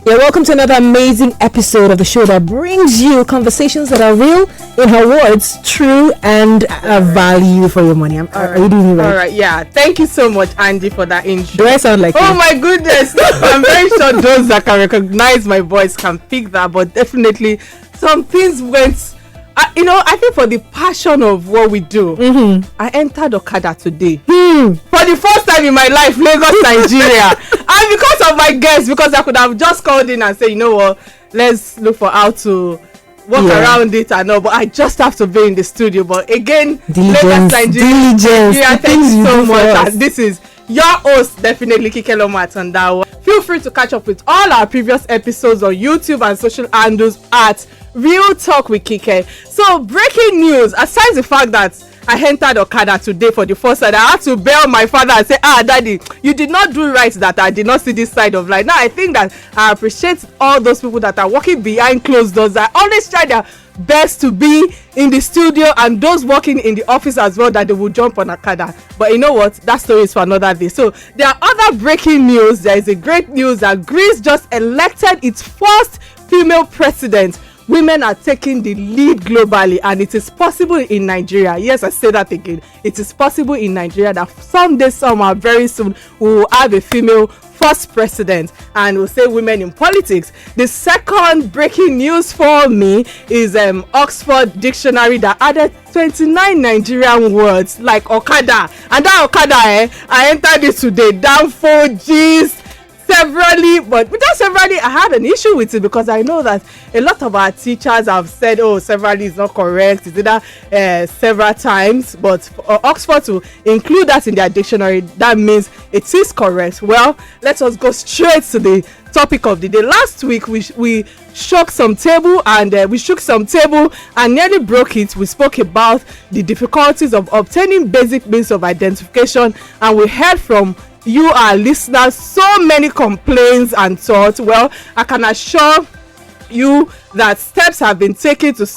Yeah, welcome to another amazing episode of the show that brings you conversations that are real, in her words, true, and a value for your money. Are you doing it right? All right, yeah. Thank you so much, Andy, for that intro. Do I sound like Oh you? my goodness. I'm very sure those that can recognize my voice can pick that, but definitely some things went... I think for the passion of what we do, I entered Okada today. For the first time in my life, Lagos, Nigeria. And because of my guests, because I could have just called in and said, you know what, let's look for how to walk around it and all. But I just have to be in the studio. But again, Lagos, Nigeria, thank you so much. And this is your host, definitely Kike Lomatondawa. Feel free to catch up with all our previous episodes on YouTube and social handles at Real Talk with Kike. So, breaking news, aside the fact that I entered Okada today for the first time, I had to bail my father and say, daddy, you did not do right that I did not see this side of life. Now, I think that I appreciate all those people that are working behind closed doors. I always try their best to be in the studio, and those working in the office as well, that they will jump on Okada. But you know what, that story is for another day. So there are other breaking news. There is a great news that Greece just elected its first female president. Women are taking the lead globally, and it is possible in Nigeria. Yes, I say that again. It is possible in Nigeria that someday, somehow, very soon, we will have a female first president, and we'll say women in politics. The second breaking news for me is Oxford Dictionary that added 29 Nigerian words like Okada. And that Okada, I entered it today. Down 4Gs. Severally, but without severally, I had an issue with it because I know that a lot of our teachers have said, severally is not correct. It's either several times, but for Oxford to include that in their dictionary, that means it is correct. Well, let us go straight to the topic of the day. Last week, we shook some table and nearly broke it. We spoke about the difficulties of obtaining basic means of identification, and we heard from you, our listeners, so many complaints and thoughts. Well, I can assure you that steps have been taken to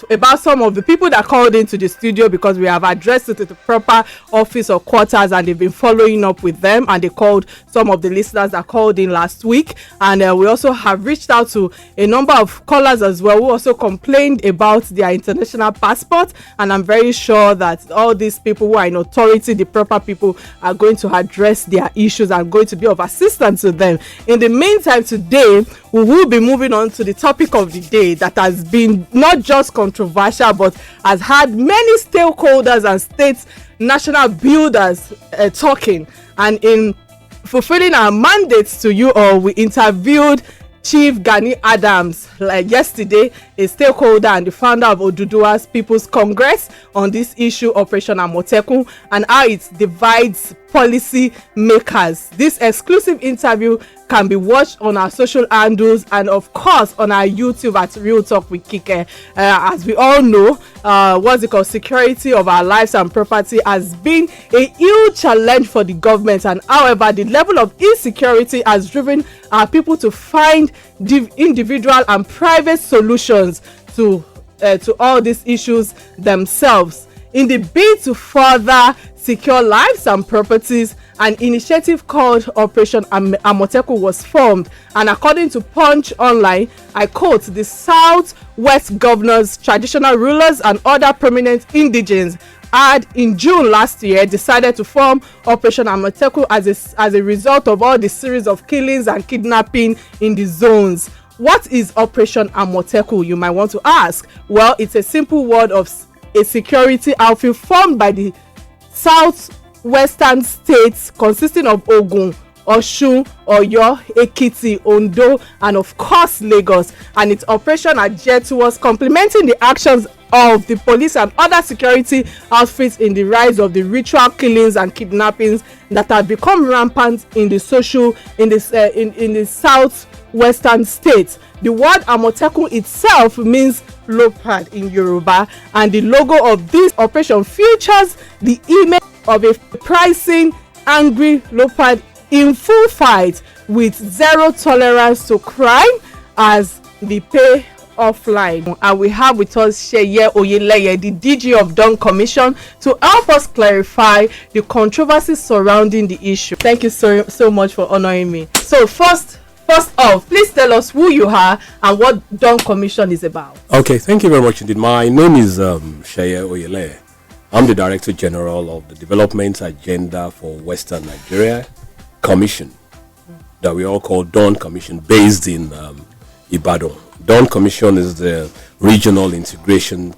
about some of the people that called into the studio, because we have addressed it to the proper office or quarters, and they've been following up with them, and they called some of the listeners that called in last week. And we also have reached out to a number of callers as well who also complained about their international passport, and I'm very sure that all these people who are in authority, the proper people, are going to address their issues and going to be of assistance to them. In the meantime, today we will be moving on to the topic of the day that has been not just controversial, but has had many stakeholders and state national builders talking. And in fulfilling our mandates to you all, we interviewed Chief Gani Adams yesterday, a stakeholder and the founder of Oduduwa's People's Congress, on this issue, Operation Amotekun, and how it divides policy makers. This exclusive interview can be watched on our social handles and of course on our YouTube at Real Talk with Kike. As we all know, security of our lives and property has been a huge challenge for the government, and however, the level of insecurity has driven our people to find individual and private solutions to all these issues themselves. In the bid to further secure lives and properties, an initiative called Operation Amotekun was formed, and according to Punch Online, I quote, the Southwest governors, traditional rulers and other prominent indigents had in June last year decided to form Operation Amotekun as a result of all the series of killings and kidnapping in the zones. What is Operation Amotekun, you might want to ask? Well, it's a simple word of a security outfit formed by the southwestern states consisting of Ogun, Osun, Oyo, Ekiti, Ondo, and of course Lagos, and its operation are geared towards complementing the actions of the police and other security outfits in the rise of the ritual killings and kidnappings that have become rampant in the southwestern states. The word Amotekun itself means leopard in Yoruba, and the logo of this operation features the image of a pricing angry leopard in full fight with zero tolerance to crime as the pay offline. And we have with us Seye Oyeleye, the DG of Dawn Commission, to help us clarify the controversies surrounding the issue. Thank you so much for honoring me. So first first off, please tell us who you are and what Dawn Commission is about. Okay, thank you very much indeed. My name is Seye Oyeleye. I'm the Director General of the Development Agenda for Western Nigeria Commission, that we all call Dawn Commission, based in Ibadan. Dawn Commission is the regional integration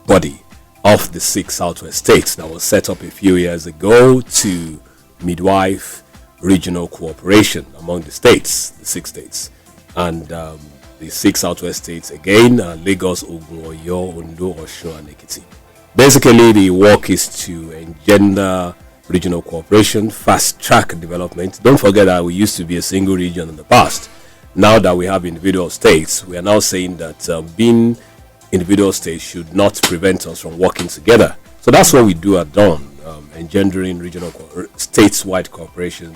body of the 6 Southwest states that was set up a few years ago to midwife regional cooperation among the states, the 6 states. And the 6 Southwest states again are Lagos, Ogun, Oyo, Ondo, Osun, and Ekiti. Basically, the work is to engender regional cooperation, fast-track development. Don't forget that we used to be a single region in the past. Now that we have individual states, we are now saying that being individual states should not prevent us from working together. So that's what we do at Dawn, engendering regional statewide cooperation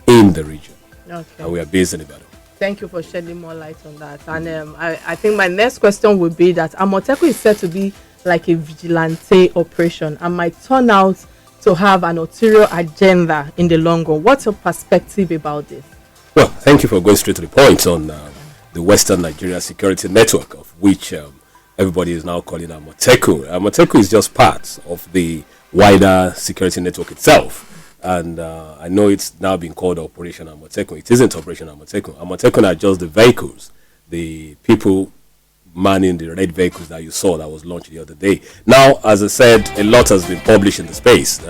in the region. Okay. And we are based in Ibadan. Thank you for shedding more light on that. And I think my next question would be that Amotekun is said to be like a vigilante operation and might turn out to have an ulterior agenda in the long run. What's your perspective about this? Well, thank you for going straight to the point on the Western Nigeria Security Network, of which everybody is now calling Amotekun. Amotekun is just part of the wider security network itself. And I know it's now been called Operation Amotekun. It isn't Operation Amotekun. Amotekun are just the vehicles, the people manning the red vehicles that you saw that was launched the other day. Now, as I said, a lot has been published in the space,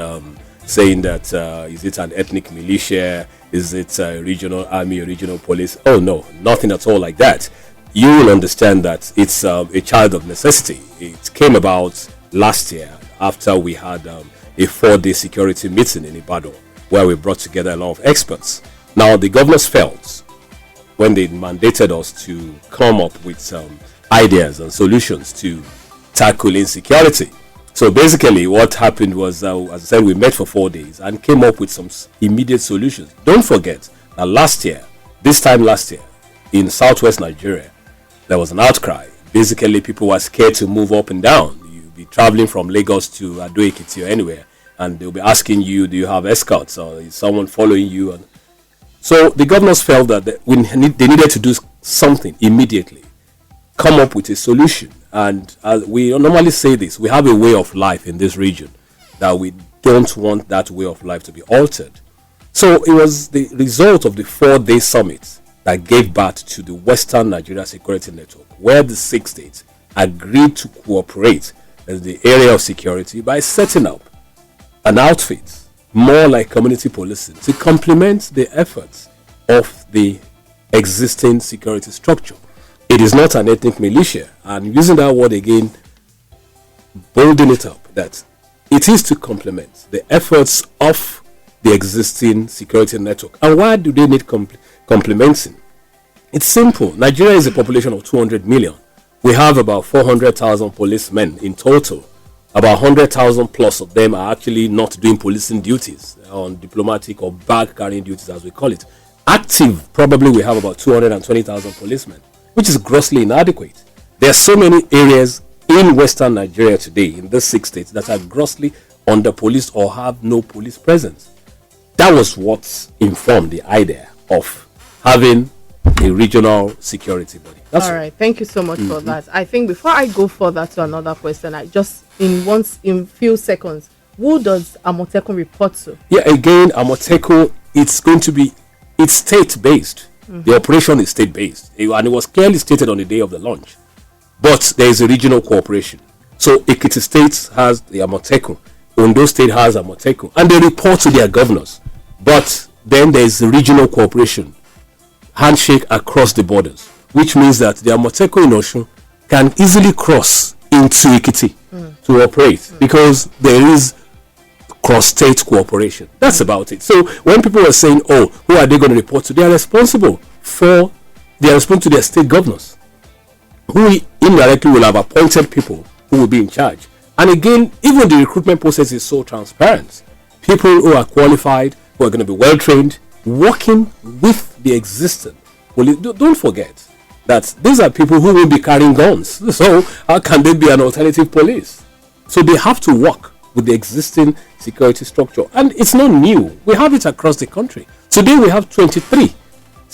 saying that is it an ethnic militia, is it a regional army or regional police? Oh no, nothing at all like that. You will understand that it's a child of necessity. It came about last year after we had a 4-day security meeting in Ibadan, where we brought together a lot of experts. Now, the governors felt, when they mandated us to come up with ideas and solutions to tackle insecurity. So basically what happened was, as I said, we met for 4 days and came up with some immediate solutions. Don't forget that this time last year, in Southwest Nigeria, there was an outcry. Basically, people were scared to move up and down. You'll be traveling from Lagos to Ado Ekiti or anywhere, and they'll be asking you, do you have escorts, or is someone following you? And so the governors felt that they needed to do something immediately, come up with a solution. And as we normally say this, we have a way of life in this region that we don't want that way of life to be altered. So it was the result of the 4-day summit that gave birth to the Western Nigeria Security Network, where the 6 states agreed to cooperate in the area of security by setting up an outfit more like community policing to complement the efforts of the existing security structure. It is not an ethnic militia, and using that word again, bolding it up, that it is to complement the efforts of the existing security network. And why do they need complementing? It's simple. Nigeria is a population of 200 million. We have about 400,000 policemen in total. About 100,000 plus of them are actually not doing policing duties, on diplomatic or bag carrying duties, as we call it. Active, probably we have about 220,000 policemen, which is grossly inadequate. There are so many areas in Western Nigeria today, in the 6 states, that are grossly under-policed or have no police presence. That was what informed the idea of having a regional security body. That's all right. Thank you so much for that. I think before I go further to another question, I just in few seconds, who does Amotekun report to? Yeah, again, Amotekun, it's state-based. The operation is state-based, and it was clearly stated on the day of the launch. But there is a regional cooperation. So Ekiti State has the Amotekun, Ondo State has Amotekun, and they report to their governors. But then there is a regional cooperation, handshake across the borders, which means that the Amotekun in Osun can easily cross into Ekiti to operate because there is cross-state cooperation. That's about it. So when people are saying, oh, who are they going to report to? They are responsible to their state governors, who indirectly will have appointed people who will be in charge. And again, even the recruitment process is so transparent. People who are qualified, who are going to be well-trained, working with the existing police. Don't forget that these are people who will be carrying guns. So how can they be an alternative police? So they have to work with the existing security structure. And it's not new. We have it across the country. Today we have 23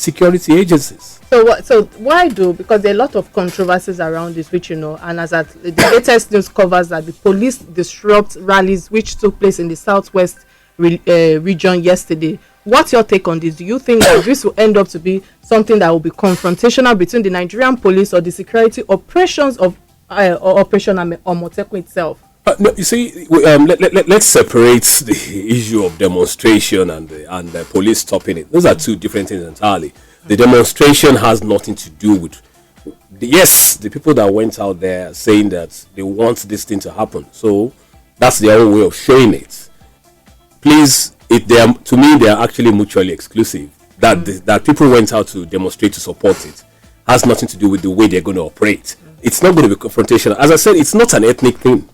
security agencies. So why do? Because there are a lot of controversies around this, which and as at the latest news covers that the police disrupt rallies which took place in the southwest region yesterday. What's your take on this? Do you think that this will end up to be something that will be confrontational between the Nigerian police or the security operations of Operation Amotekun itself? No, you see, let's separate the issue of demonstration and the police stopping it. Those are two different things entirely. The demonstration has nothing to do with, yes, the people that went out there saying that they want this thing to happen. So that's their own way of showing it. Please, to me, they are actually mutually exclusive. That people went out to demonstrate to support it has nothing to do with the way they're going to operate. It's not going to be confrontational. As I said, it's not an ethnic thing.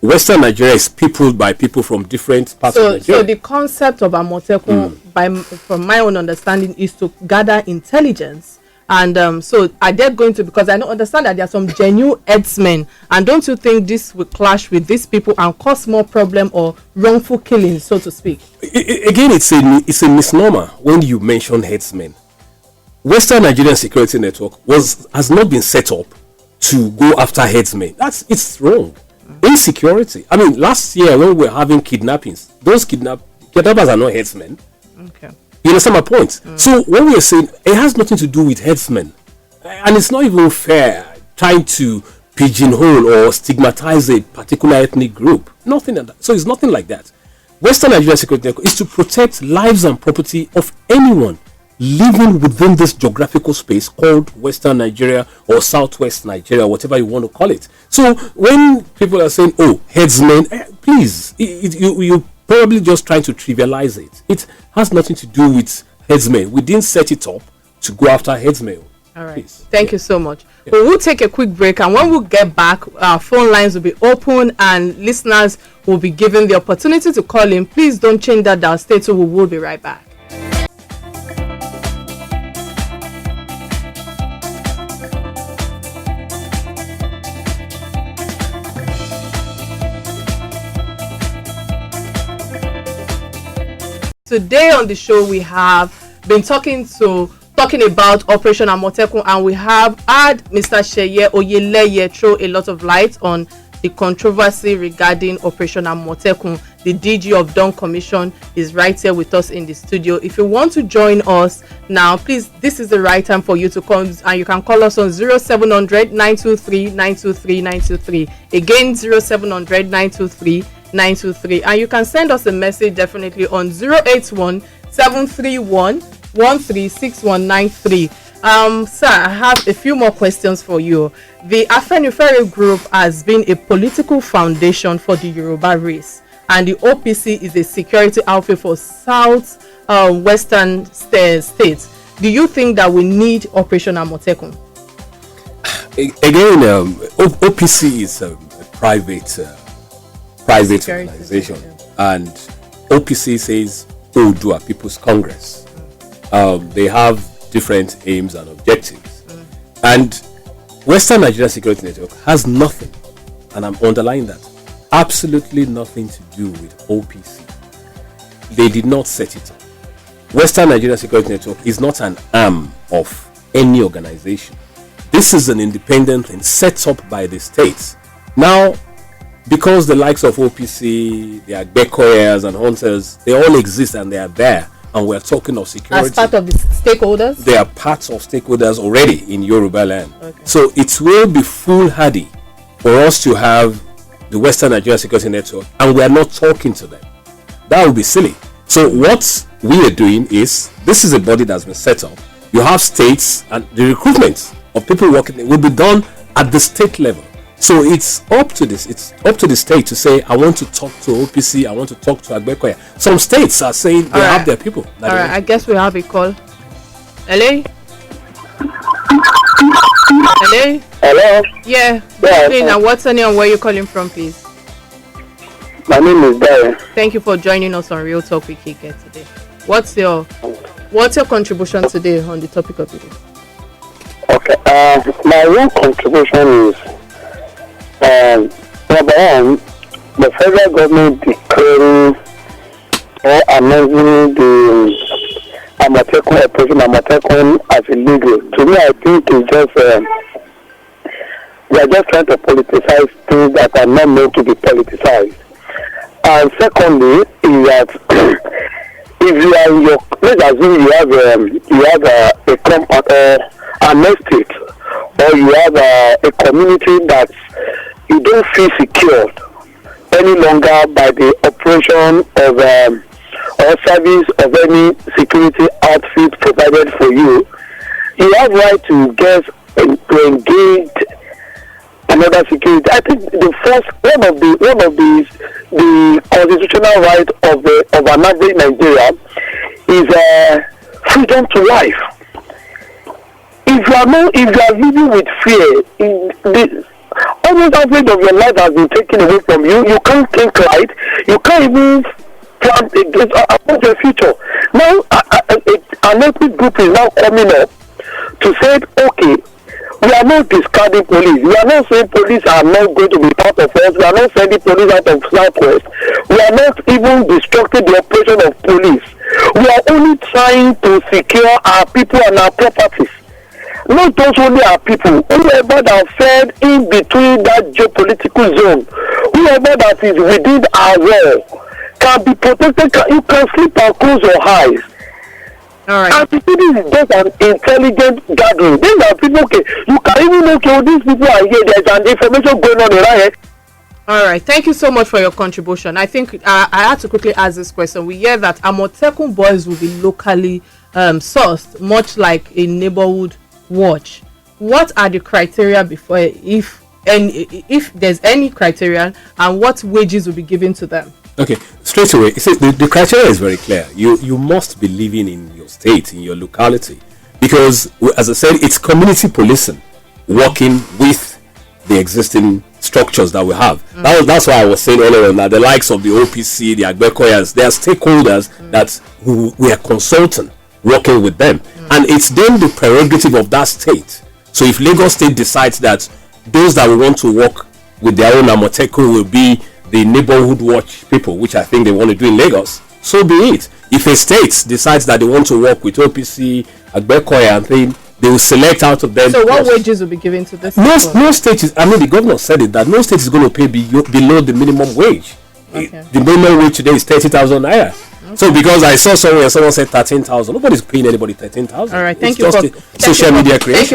Western Nigeria is peopled by people from different parts of Nigeria. So the concept of Amotekun, from my own understanding, is to gather intelligence. And so are they going to, because I don't understand that there are some genuine headsmen, and don't you think this will clash with these people and cause more problem or wrongful killing, so to speak? Again, it's a misnomer when you mention headsmen. Western Nigerian Security Network has not been set up to go after headsmen. It's wrong. Insecurity. I mean, last year when we were having kidnappings, those kidnappers are not headsmen. Okay. You understand my point? So what we are saying, it has nothing to do with headsmen, and it's not even fair trying to pigeonhole or stigmatize a particular ethnic group. Nothing like that. So it's nothing like that. Western Nigeria Security Network is to protect lives and property of anyone living within this geographical space called Western Nigeria or Southwest Nigeria, whatever you want to call it. So when people are saying, "Oh, headsmen," please, you probably just trying to trivialize it. It has nothing to do with headsmen. We didn't set it up to go after headsmen. All right. Please. Thank you so much. Yeah. Well, we'll take a quick break, and when we get back, our phone lines will be open and listeners will be given the opportunity to call in. Please don't change that dial. Stay tuned. We will be right back. Today on the show, we have been talking about Operation Amotekun, and we have had Mr. Seye Oyeleye throw a lot of light on the controversy regarding Operation Amotekun. The DG of Dawn Commission is right here with us in the studio. If you want to join us now, please, this is the right time for you to call, and you can call us on 0700 923 923 923. Again, 0700 923 923, and you can send us a message definitely on 081 731 136193. Sir, I have a few more questions for you. The Afenifere group has been a political foundation for the Yoruba race, and the OPC is a security outfit for South Western states. Do you think that we need Operation Amotekun? Again, OPC is a private organization, and OPC says Odua People's Congress. They have different aims and objectives, and Western Nigeria Security Network has nothing, and I'm underlining that, absolutely nothing to do with OPC. They did not set it up. Western Nigeria Security Network is not an arm of any organization. This is an independent thing set up by the states. Now, because the likes of OPC, the Agbekoyers and hunters, they all exist and they are there, and we're talking of security. As part of the stakeholders? They are parts of stakeholders already in Yoruba land. Okay. So it will be foolhardy for us to have the Western Nigeria Security Network and we are not talking to them. That would be silly. So what we are doing is, this is a body that's been set up. You have states, and the recruitment of people working will be done at the state level. So it's up to the state to say, I want to talk to OPC, I want to talk to Agbekoya. Some states are saying they have their people. All right, I guess we have a call. Hello? Hello? Hello? Yeah. And what's your name and where you calling from, please? My name is Darren. Thank you for joining us on Real Talk with Kike today. What's your contribution today on the topic of the day? Okay, my real contribution is number one, the federal government declaring or announcing the Amotekun, Operation Amotekun as illegal. To me, I think it's just they are just trying to politicize things that are not meant to be politicized. And secondly, is that if you are in your, let's assume you have a compound or an estate, or you have a community that you don't feel secured any longer by the operation of or service of any security outfit provided for you, you have right to to engage another security. I think the first one of the constitutional right of an average Nigerian is freedom to life. If you are living with fear, almost average of your life has been taken away from you. You can't think right. You can't even plan about your future. Now, an ethnic group is now coming up to say, okay, we are not discarding police. We are not saying police are not going to be part of us. We are not sending police out of Southwest. We are not even destructing the operation of police. We are only trying to secure our people and our properties. Not just only our people, whoever that fell in between that geopolitical zone, whoever that is within our wall can be protected. You can sleep and close your eyes. All right. And this is just an intelligent gathering. These are people, okay, you can even know, okay, these people are here, there's an information going on around here. All right, thank you so much for your contribution. I think I had to quickly ask this question. We hear that Amotekun boys will be locally sourced, much like a neighborhood watch. What are the criteria before, if there's any criteria, and what wages will be given to them? Okay, straight away, see, the criteria is very clear. You must be living in your state, in your locality, because, as I said, it's community policing, working with the existing structures that we have. That's why I was saying earlier on that the likes of the OPC, the Agbekoyas, they are stakeholders that we are consulting, working with them, and it's then the prerogative of that state. So if Lagos State decides that those that we want to work with their own Amotekun will be the neighborhood watch people, which I think they want to do in Lagos, so be it. If a state decides that they want to work with OPC, Agbekoya and thing, they will select out of them. So what wages will be given to this? No state is, I mean, the governor said it, that no state is going to pay below the minimum wage. Okay. The minimum wage today is 30,000 naira. Okay. So because I saw somewhere someone said 13,000, nobody's paying anybody 13,000. All right, thank you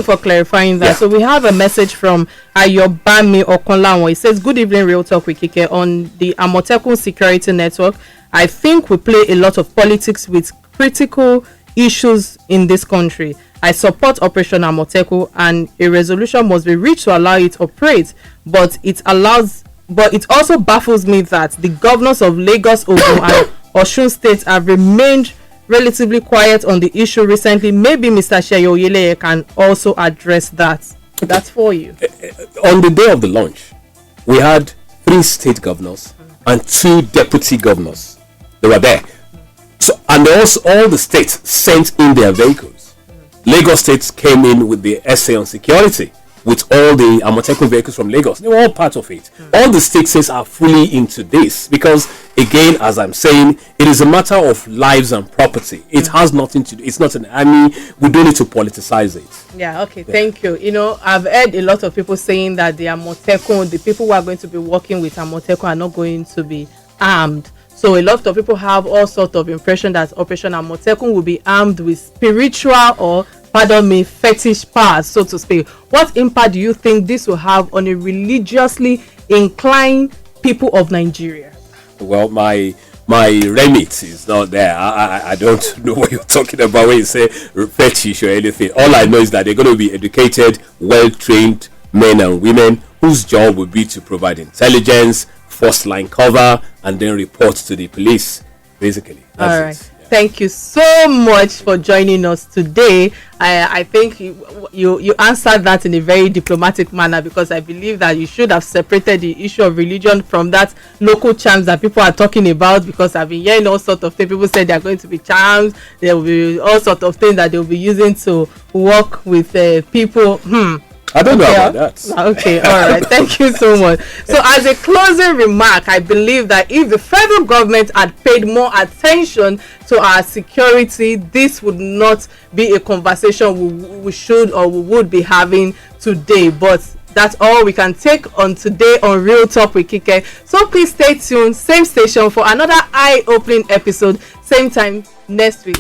for clarifying that. Yeah. So we have a message from Ayobami Okonlawo. It says, "Good evening, Real Talk with Kike. On the Amotekun Security Network, I think we play a lot of politics with critical issues in this country. I support Operation Amotekun, and a resolution must be reached to allow it to operate. But it also baffles me that the governors of Lagos, Ogun, and Osun State have remained relatively quiet on the issue recently. Maybe Mr. Seye Oyeleye can also address that." That's for you. On the day of the launch, we had 3 state governors and 2 deputy governors. They were there. So, and also all the states sent in their vehicles. Lagos State came in with the essay on security with all the Amotekun vehicles from Lagos. They were all part of it. All the states are fully into this because, again, as I'm saying, it is a matter of lives and property. It has nothing to do. It's not an army. We don't need to politicize it. Yeah, okay, thank you. You know, I've heard a lot of people saying that the Amotekun, the people who are going to be working with Amotekun are not going to be armed. So a lot of people have all sorts of impression that Operation Amotekun will be armed with spiritual or, pardon me, fetish powers, so to speak. What impact do you think this will have on a religiously inclined people of Nigeria? Well, my remit is not there. I don't know what you're talking about when you say fetish or anything. All I know is that they're going to be educated, well-trained men and women whose job will be to provide intelligence, first line cover, and then report to the police, basically. That's all right. it. Yeah. Thank you so much for joining us today. I think you answered that in a very diplomatic manner, because I believe that you should have separated the issue of religion from that local charms that people are talking about, because I've been hearing all sorts of things. People say there are going to be charms, there will be all sorts of things that they will be using to work with people. I don't know about that. Okay, all right. Thank you so much. So, as a closing remark, I believe that if the federal government had paid more attention to our security, this would not be a conversation we should or we would be having today. But that's all we can take on today on Real Talk with Kike. So please stay tuned, same station for another eye-opening episode, same time next week.